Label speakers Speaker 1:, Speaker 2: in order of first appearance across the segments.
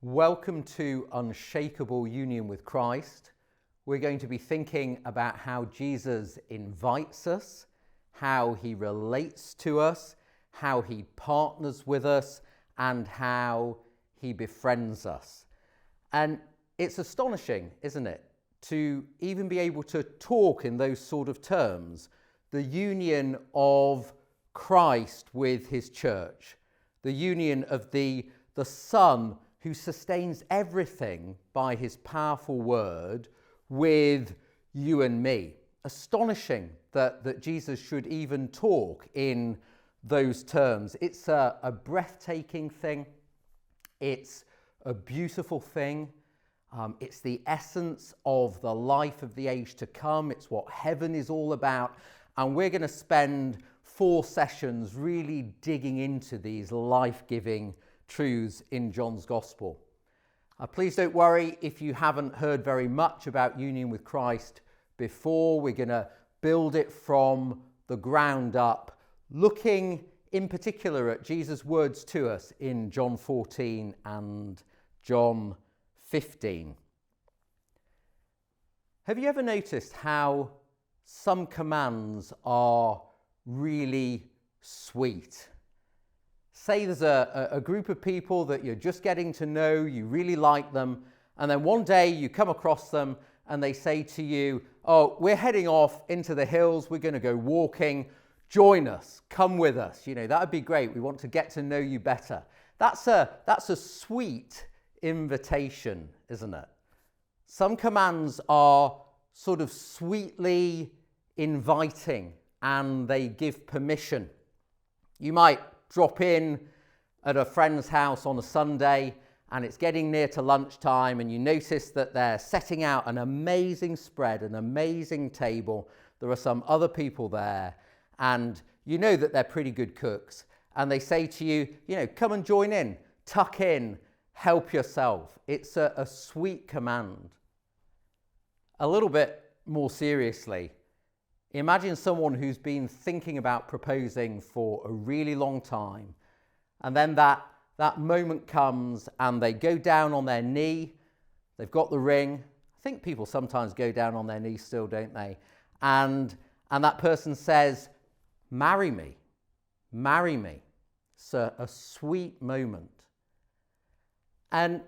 Speaker 1: Welcome to Unshakable Union with Christ. We're going to be thinking about how Jesus invites us, how he relates to us, how he partners with us, and how he befriends us. And it's astonishing, isn't it, to even be able to talk in those sort of terms. The union of Christ with his church, the union of the Son who sustains everything by his powerful word with you and me. Astonishing that Jesus should even talk in those terms. It's a breathtaking thing. It's a beautiful thing. It's the essence of the life of the age to come. It's what heaven is all about. And we're going to spend 4 sessions really digging into these life-giving truths in John's Gospel. Please don't worry if you haven't heard very much about union with Christ before. We're going to build it from the ground up, looking in particular at Jesus' words to us in John 14 and John 15. Have you ever noticed how some commands are really sweet? Say there's a group of people that you're just getting to know, you really like them, and then one day you come across them and they say to you, oh, we're heading off into the hills, we're going to go walking, join us, come with us. You know, that would be great, we want to get to know you better. That's a sweet invitation, isn't it? Some commands are sort of sweetly inviting and they give permission. You might drop in at a friend's house on a Sunday and it's getting near to lunchtime and you notice that they're setting out an amazing spread, an amazing table. There are some other people there and you know that they're pretty good cooks and they say to you, you know, come and join in, tuck in, help yourself. It's a sweet command. A little bit more seriously, imagine someone who's been thinking about proposing for a really long time, and then that moment comes and they go down on their knee, they've got the ring. I think people sometimes go down on their knees still, don't they? And that person says, marry me, marry me. It's a sweet moment. And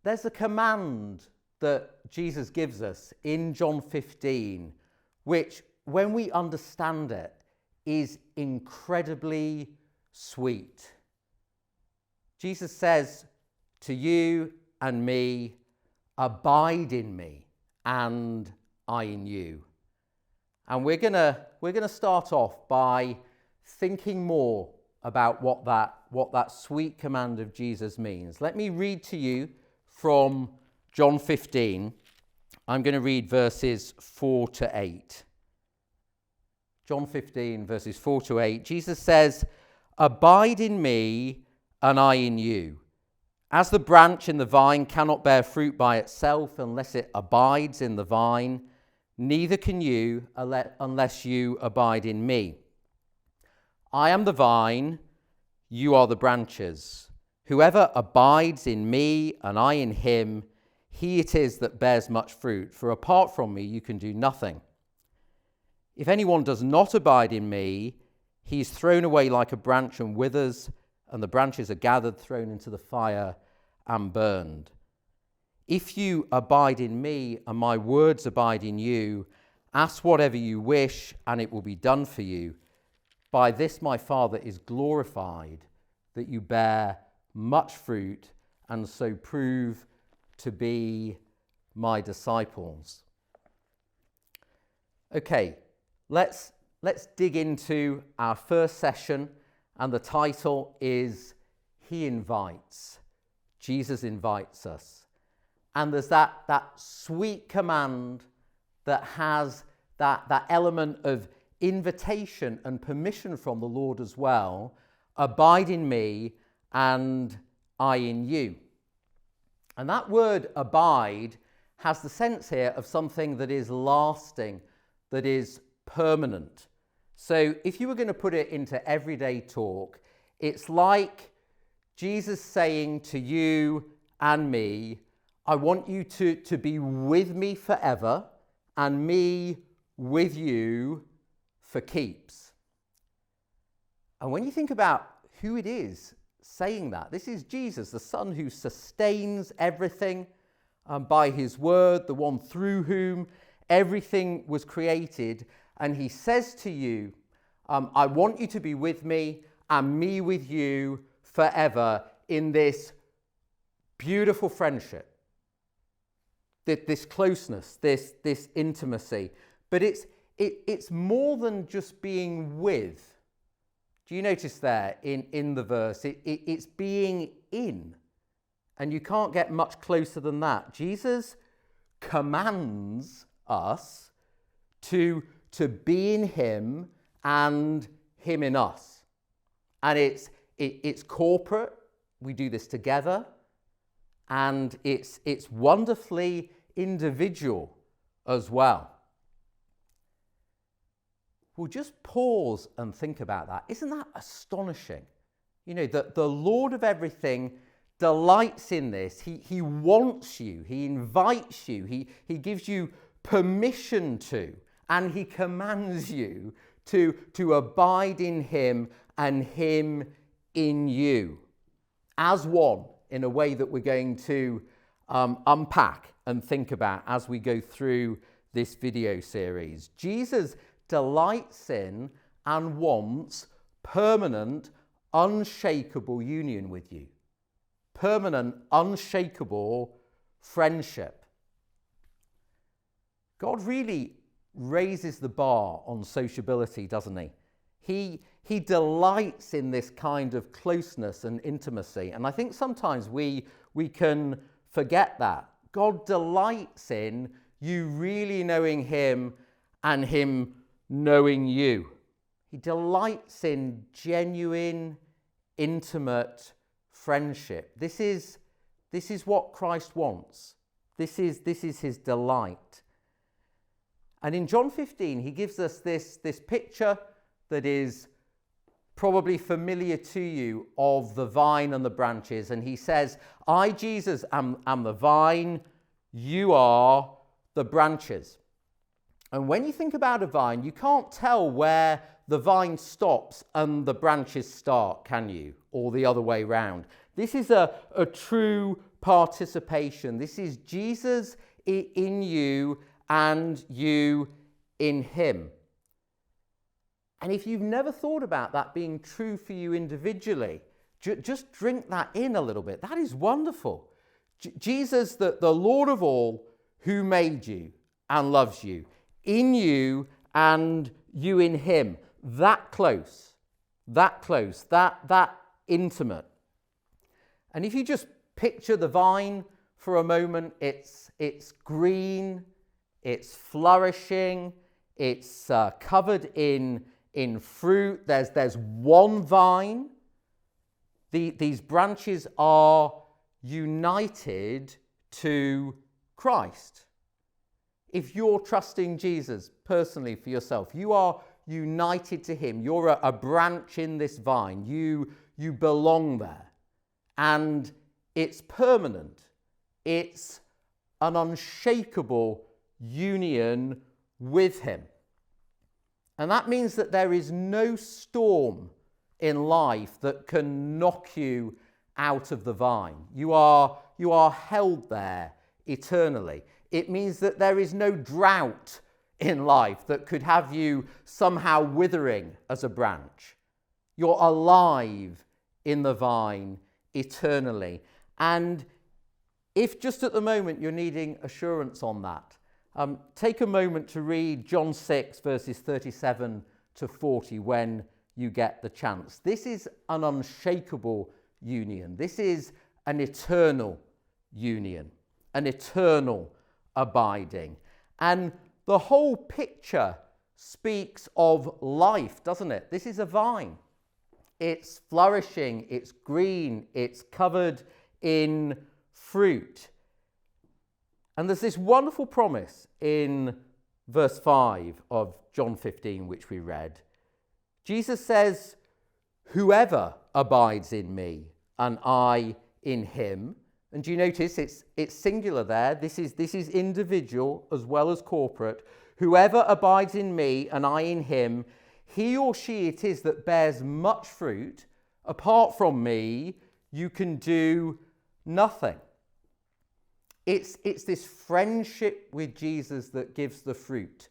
Speaker 1: there's a command that Jesus gives us in John 15, which when we understand it, is incredibly sweet. Jesus says to you and me, abide in me and I in you. And we're gonna start off by thinking more about what that sweet command of Jesus means. Let me read to you from John 15. I'm going to read verses 4 to 8. John 15, verses 4 to 8, Jesus says, abide in me and I in you. As the branch in the vine cannot bear fruit by itself unless it abides in the vine, neither can you unless you abide in me. I am the vine, you are the branches. Whoever abides in me and I in him, he it is that bears much fruit, for apart from me you can do nothing. If anyone does not abide in me, he is thrown away like a branch and withers, and the branches are gathered, thrown into the fire, and burned. If you abide in me, and my words abide in you, ask whatever you wish, and it will be done for you. By this my Father is glorified, that you bear much fruit, and so prove to be my disciples. Okay. Let's dig into our first session, and the title is He Invites. Jesus invites us. And there's that sweet command that has that element of invitation and permission from the Lord as well. Abide in me and I in you. And that word abide has the sense here of something that is lasting, that is permanent. So if you were going to put it into everyday talk, it's like Jesus saying to you and me. I want you to be with me forever and me with you for keeps. And when you think about who it is saying that, this is Jesus, the Son who sustains everything by his word, the one through whom everything was created. And he says to you, I want you to be with me and me with you forever in this beautiful friendship, this closeness, this intimacy. But it's more than just being with. Do you notice there in the verse? It's being in. And you can't get much closer than that. Jesus commands us to be in him and him in us. And it's corporate. We do this together. And it's wonderfully individual as well. We'll just pause and think about that. Isn't that astonishing? You know, that the Lord of everything delights in this. He wants you. He invites you. He gives you permission to, and he commands you to abide in him and him in you as one, in a way that we're going to unpack and think about as we go through this video series. Jesus delights in and wants permanent, unshakable union with you. Permanent, unshakable friendship. God really raises the bar on sociability, doesn't he? He delights in this kind of closeness and intimacy. And I think sometimes we can forget that. God delights in you really knowing him and him knowing you. He delights in genuine, intimate friendship. This is what Christ wants. This is his delight. And in John 15, he gives us this picture that is probably familiar to you of the vine and the branches. And he says, I, Jesus, am the vine, you are the branches. And when you think about a vine, you can't tell where the vine stops and the branches start, can you? Or the other way round. This is a true participation. This is Jesus in you and you in him. And if you've never thought about that being true for you individually, just drink that in a little bit. That is wonderful. Jesus, the Lord of all, who made you and loves you, in you and you in him, that close, that intimate. And if you just picture the vine for a moment, it's green, it's flourishing, it's covered in fruit. There's one vine. These branches are united to Christ. If you're trusting Jesus personally for yourself, you are united to him. You're a branch in this vine. You belong there. And it's permanent. It's an unshakable union with him. And that means that there is no storm in life that can knock you out of the vine. You are held there eternally. It means that there is no drought in life that could have you somehow withering as a branch. You're alive in the vine eternally. And if just at the moment you're needing assurance on that, take a moment to read John 6 verses 37 to 40 when you get the chance. This is an unshakable union. This is an eternal union, an eternal abiding. And the whole picture speaks of life, doesn't it? This is a vine. It's flourishing, it's green, it's covered in fruit. And there's this wonderful promise in verse 5 of John 15, which we read. Jesus says, whoever abides in me and I in him, And do you notice it's singular there? This is individual as well as corporate. Whoever abides in me and I in him, he or she it is that bears much fruit. Apart from me, you can do nothing. It's this friendship with Jesus that gives the fruit.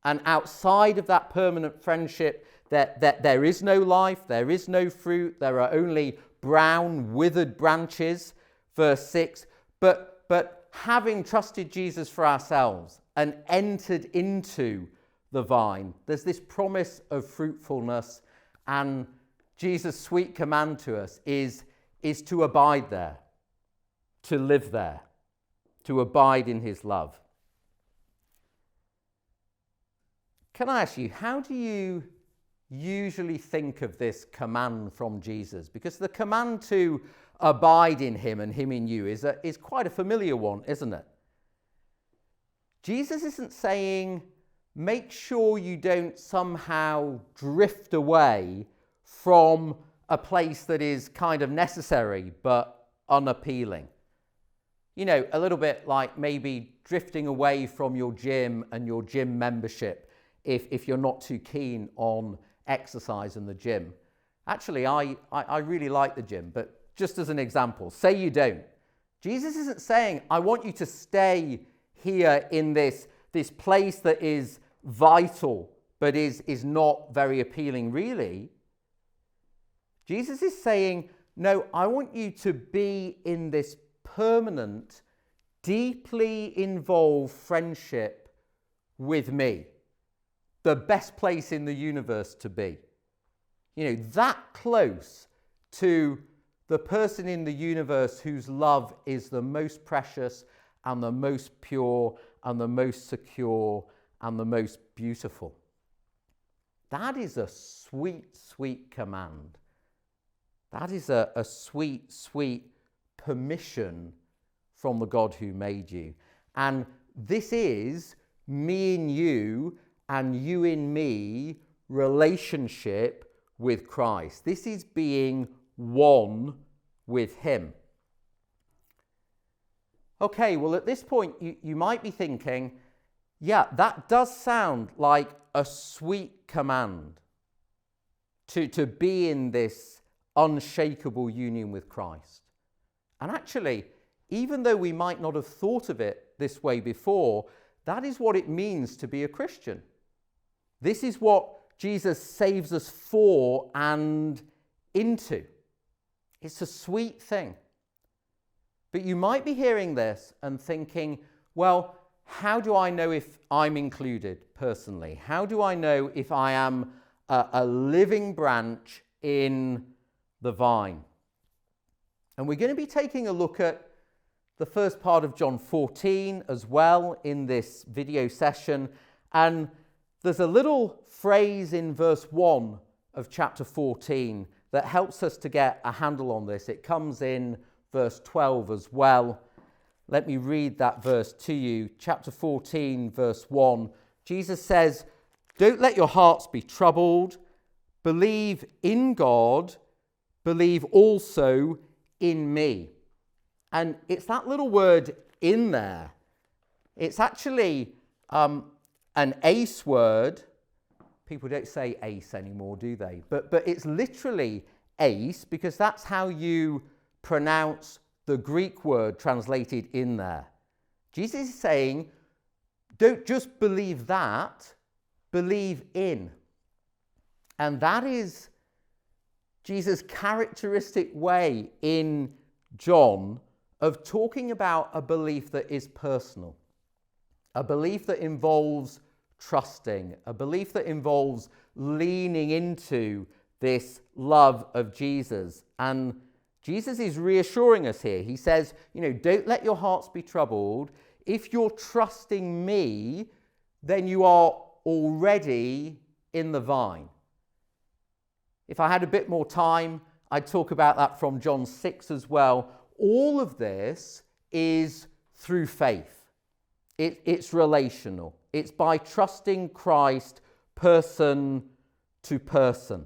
Speaker 1: And outside of that permanent friendship, that there is no life, there is no fruit, there are only brown, withered branches. Verse 6, but having trusted Jesus for ourselves and entered into the vine, there's this promise of fruitfulness, and Jesus' sweet command to us is to abide there, to live there, to abide in his love. Can I ask you, how do you usually think of this command from Jesus? Because the command to abide in him and him in you is quite a familiar one, isn't it? Jesus isn't saying, make sure you don't somehow drift away from a place that is kind of necessary but unappealing. You know, a little bit like maybe drifting away from your gym and your gym membership if you're not too keen on exercise in the gym. Actually, I really like the gym, but just as an example, say you don't. Jesus isn't saying, I want you to stay here in this place that is vital, but is not very appealing really. Jesus is saying, no, I want you to be in this permanent, deeply involved friendship with me. The best place in the universe to be. You know, that close to the person in the universe whose love is the most precious and the most pure and the most secure and the most beautiful. That is a sweet, sweet command. That is a sweet, sweet permission from the God who made you. And this is me in you and you in me relationship with Christ. This is being one with him. Okay, well at this point you might be thinking, yeah, that does sound like a sweet command to be in this unshakable union with Christ. And actually, even though we might not have thought of it this way before, that is what it means to be a Christian. This is what Jesus saves us for and into. It's a sweet thing. But you might be hearing this and thinking, well, how do I know if I'm included personally? How do I know if I am a living branch in the vine? And we're going to be taking a look at the first part of John 14 as well in this video session. And there's a little phrase in verse 1 of chapter 14 that helps us to get a handle on this. It comes in verse 12 as well. Let me read that verse to you. Chapter 14, verse 1. Jesus says, "Don't let your hearts be troubled. Believe in God. Believe also in me." And it's that little word "in" there. It's actually an ace word. People don't say ace anymore, do they? But it's literally ace because that's how you pronounce the Greek word translated in there. Jesus is saying, don't just believe that, believe in. And that is Jesus' characteristic way in John of talking about a belief that is personal, a belief that involves trusting, a belief that involves leaning into this love of Jesus. And Jesus is reassuring us here. He says, don't let your hearts be troubled. If you're trusting me, then you are already in the vine. If I had a bit more time, I'd talk about that from John 6 as well. All of this is through faith. It's relational. It's by trusting Christ person to person.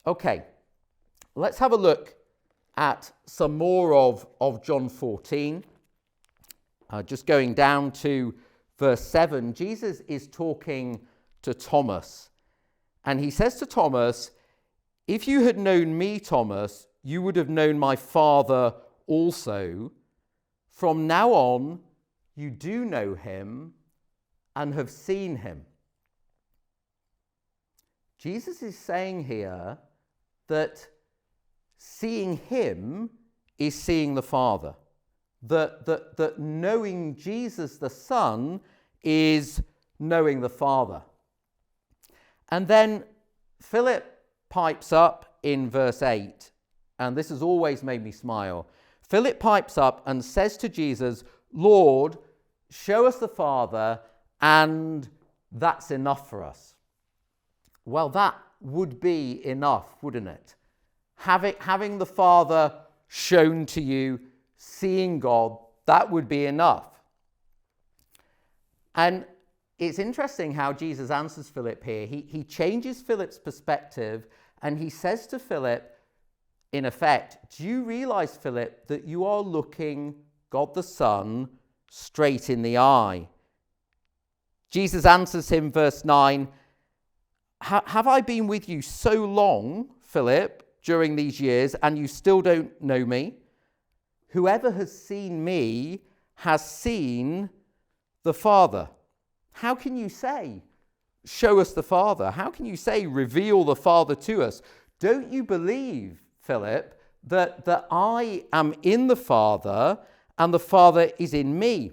Speaker 1: Okay, let's have a look at some more of John 14, just going down to verse 7, Jesus is talking to Thomas. And he says to Thomas, "If you had known me, Thomas, you would have known my Father also. From now on, you do know him and have seen him." Jesus is saying here that seeing him is seeing the Father. That knowing Jesus the Son is knowing the Father. And then Philip pipes up in verse 8, and this has always made me smile. Philip pipes up and says to Jesus, "Lord, show us the Father, and that's enough for us." Well, that would be enough, wouldn't it? Having the Father shown to you, seeing God, that would be enough. And it's interesting how Jesus answers Philip here. He changes Philip's perspective, and he says to Philip, in effect, "Do you realize, Philip, that you are looking God the Son straight in the eye?" Jesus answers him, verse 9, "Have I been with you so long, Philip, during these years, and you still don't know me? Whoever has seen me has seen the Father." How can you say, "Show us the Father"? How can you say, "Reveal the Father to us"? Don't you believe, Philip, that I am in the Father and the Father is in me?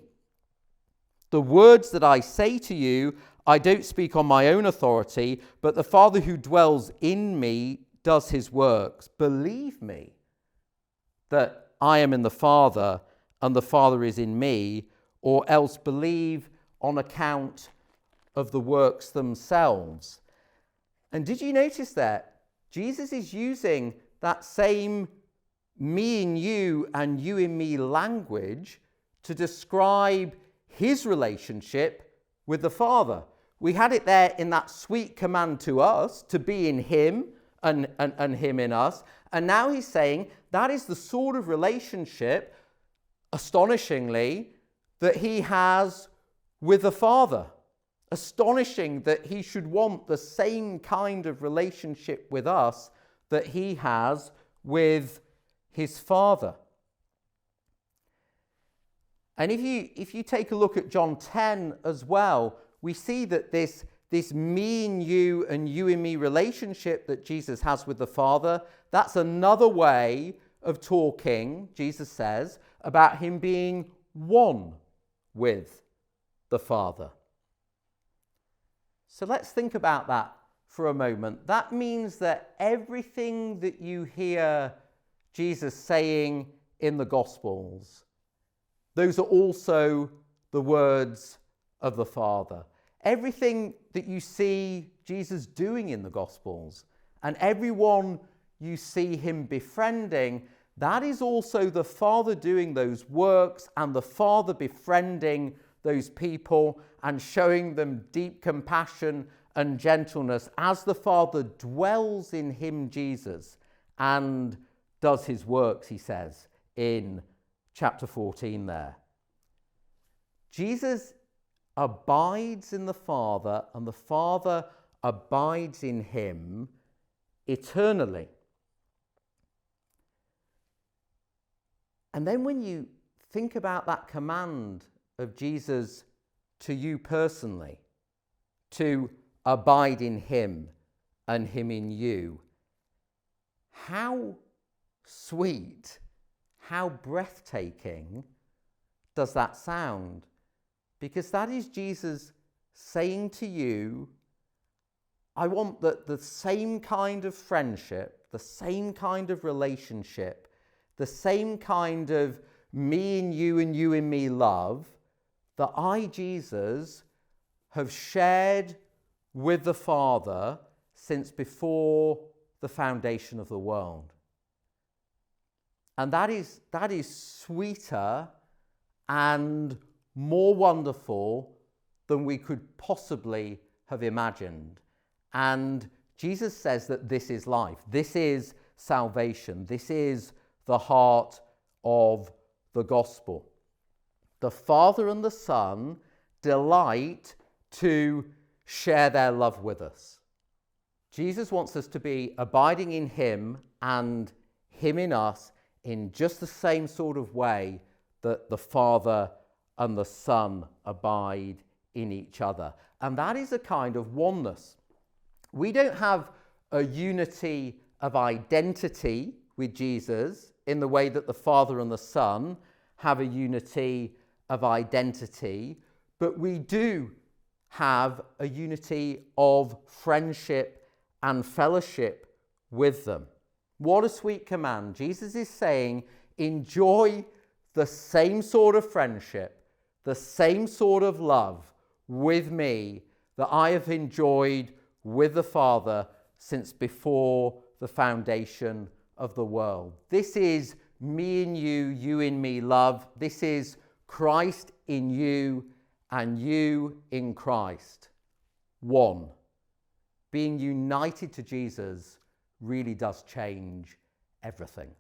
Speaker 1: The words that I say to you, I don't speak on my own authority, but the Father who dwells in me does his works. Believe me that I am in the Father and the Father is in me, or else believe on account of the works themselves. And did you notice that? Jesus is using that same me in you and you in me language to describe his relationship with the Father. We had it there in that sweet command to us to be in him and him in us. And now he's saying that is the sort of relationship, astonishingly, that he has with the Father. Astonishing that he should want the same kind of relationship with us that he has with his Father. And if you take a look at John 10 as well, we see that this me and you in me relationship that Jesus has with the Father, that's another way of talking, Jesus says, about him being one with the Father. So let's think about that for a moment. That means that everything that you hear Jesus saying in the Gospels, those are also the words of the Father. Everything that you see Jesus doing in the Gospels, and everyone you see him befriending, that is also the Father doing those works and the Father befriending those people and showing them deep compassion and gentleness as the Father dwells in him, Jesus, and does his works, he says in chapter 14 there. Jesus abides in the Father and the Father abides in him eternally. And then when you think about that command of Jesus to you personally, to abide in him and him in you, how sweet, how breathtaking does that sound? Because that is Jesus saying to you, I want the same kind of friendship, the same kind of relationship, the same kind of me and you in me love that I, Jesus, have shared with the Father since before the foundation of the world. And that is sweeter and more wonderful than we could possibly have imagined. And Jesus says that this is life. This is salvation. This is the heart of the gospel. The Father and the Son delight to share their love with us. Jesus wants us to be abiding in him and him in us in just the same sort of way that the Father and the Son abide in each other. And that is a kind of oneness. We don't have a unity of identity with Jesus in the way that the Father and the Son have a unity of identity, but we do have a unity of friendship and fellowship with them. What a sweet command. Jesus is saying, enjoy the same sort of friendship, the same sort of love with me that I have enjoyed with the Father since before the foundation of the world. This is me in you, you in me love. This is Christ in you and you in Christ. One. Being united to Jesus really does change everything.